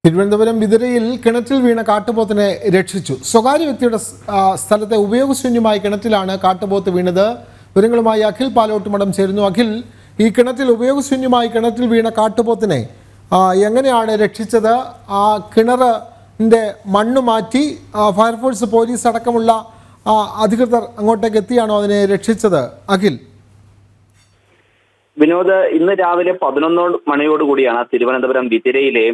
തിരുവനന്തപുരം വിതുരയിൽ കിണറ്റിൽ വീണ കാട്ടുപോത്തിനെ രക്ഷിച്ചു. സ്വകാര്യ വ്യക്തിയുടെ സ്ഥലത്തെ ഉപയോഗശൂന്യമായ കിണറ്റിലാണ് കാട്ടുപോത്ത് വീണത്. വിവരങ്ങളുമായി അഖിൽ പാലോട്ടുമടം ചേരുന്നു. അഖിൽ, ഈ ഉപയോഗശൂന്യമായ കിണറ്റിൽ വീണ കാട്ടുപോത്തിനെ എങ്ങനെയാണ് രക്ഷിച്ചത്? ആ കിണറിൻ്റെ മണ്ണ് മാറ്റി ഫയർഫോഴ്സ്, പോലീസ് അടക്കമുള്ള അധികൃതർ അങ്ങോട്ടേക്ക് എത്തിയാണോ അതിനെ രക്ഷിച്ചത്? അഖിൽ, വിനോദ്, ഇന്ന് രാവിലെ 11 മണിയോടുകൂടിയാണ് തിരുവനന്തപുരം വിതുരയിലെ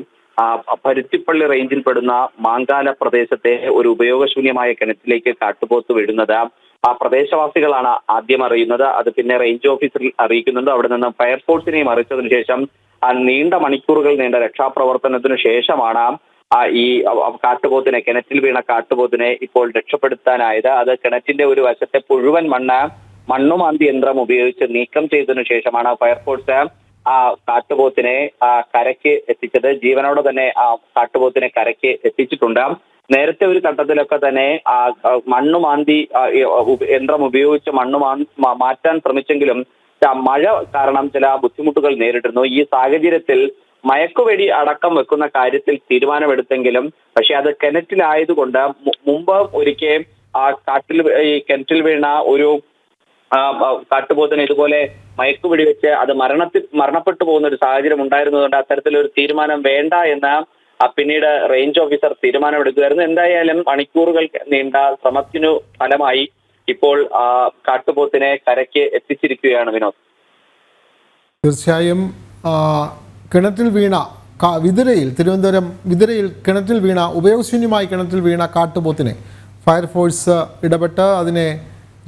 പരുത്തിപ്പള്ളി റേഞ്ചിൽപ്പെടുന്ന മാങ്കാല പ്രദേശത്തെ ഒരു ഉപയോഗശൂന്യമായ കിണറ്റിലേക്ക് കാട്ടുപോത്ത് വീഴുന്നത്. ആ പ്രദേശവാസികളാണ് ആദ്യം അറിയുന്നത്. അത് പിന്നെ റേഞ്ച് ഓഫീസറിൽ അറിയിക്കുന്നുണ്ട്. അവിടെ നിന്ന് ഫയർഫോഴ്സിനെയും അറിയിച്ചതിനു ശേഷം നീണ്ട മണിക്കൂറുകൾ നീണ്ട രക്ഷാപ്രവർത്തനത്തിനു ശേഷമാണ് ഈ കാട്ടുപോത്തിനെ, കിണറ്റിൽ വീണ കാട്ടുപോത്തിനെ ഇപ്പോൾ രക്ഷപ്പെടുത്താനായത്. അത് കിണറ്റിന്റെ ഒരു വശത്തെ മുഴുവൻ മണ്ണുമാന്തി യന്ത്രം ഉപയോഗിച്ച് നീക്കം ചെയ്തതിനു ശേഷമാണ് ഫയർഫോഴ്സ് കാട്ടുപോത്തിനെ കരയ്ക്ക് എത്തിച്ചത്. ജീവനോടെ തന്നെ കാട്ടുപോത്തിനെ കരയ്ക്ക് എത്തിച്ചിട്ടുണ്ട്. നേരത്തെ ഒരു ഘട്ടത്തിലൊക്കെ തന്നെ മണ്ണുമാന്തി യന്ത്രം ഉപയോഗിച്ച് മാറ്റാൻ ശ്രമിച്ചെങ്കിലും മഴ കാരണം ചില ബുദ്ധിമുട്ടുകൾ നേരിട്ടിരുന്നു. ഈ സാഹചര്യത്തിൽ മയക്കുവെടി അടക്കം വെക്കുന്ന കാര്യത്തിൽ തീരുമാനമെടുത്തെങ്കിലും പക്ഷെ അത് കിണറ്റിലായതുകൊണ്ട് മുമ്പ് ഒരിക്കൽ കിണറ്റിൽ വീണ ഒരു കാട്ടുപോത്തിന് ഇതുപോലെ മയക്കുപിടി വെച്ച് അത് മരണപ്പെട്ടു പോകുന്ന ഒരു സാഹചര്യം ഉണ്ടായിരുന്നതുകൊണ്ട് അത്തരത്തിലൊരു തീരുമാനം വേണ്ട എന്ന് പിന്നീട് റേഞ്ച് ഓഫീസർ തീരുമാനമെടുക്കുകയായിരുന്നു. എന്തായാലും മണിക്കൂറുകൾ നീണ്ട ശ്രമത്തിനു ഫലമായി ഇപ്പോൾ കാട്ടുപോത്തിനെ കരയ്ക്ക് എത്തിച്ചിരിക്കുകയാണ് വിനോദ്. തീർച്ചയായും കിണറ്റിൽ വീണ തിരുവനന്തപുരം വിതുരയിൽ കിണറ്റിൽ വീണ ഉപയോഗശൂന്യമായി കിണറ്റിൽ വീണ കാട്ടുപോത്തിനെ ഫയർഫോഴ്സ് ഇടപെട്ട് അതിനെ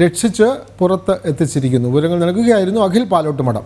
രക്ഷിച്ച് പുറത്ത് എത്തിച്ചിരിക്കുന്നു. വിവരങ്ങൾ നൽകുകയായിരുന്നു അഖിൽ പാലോട്ടുമടം.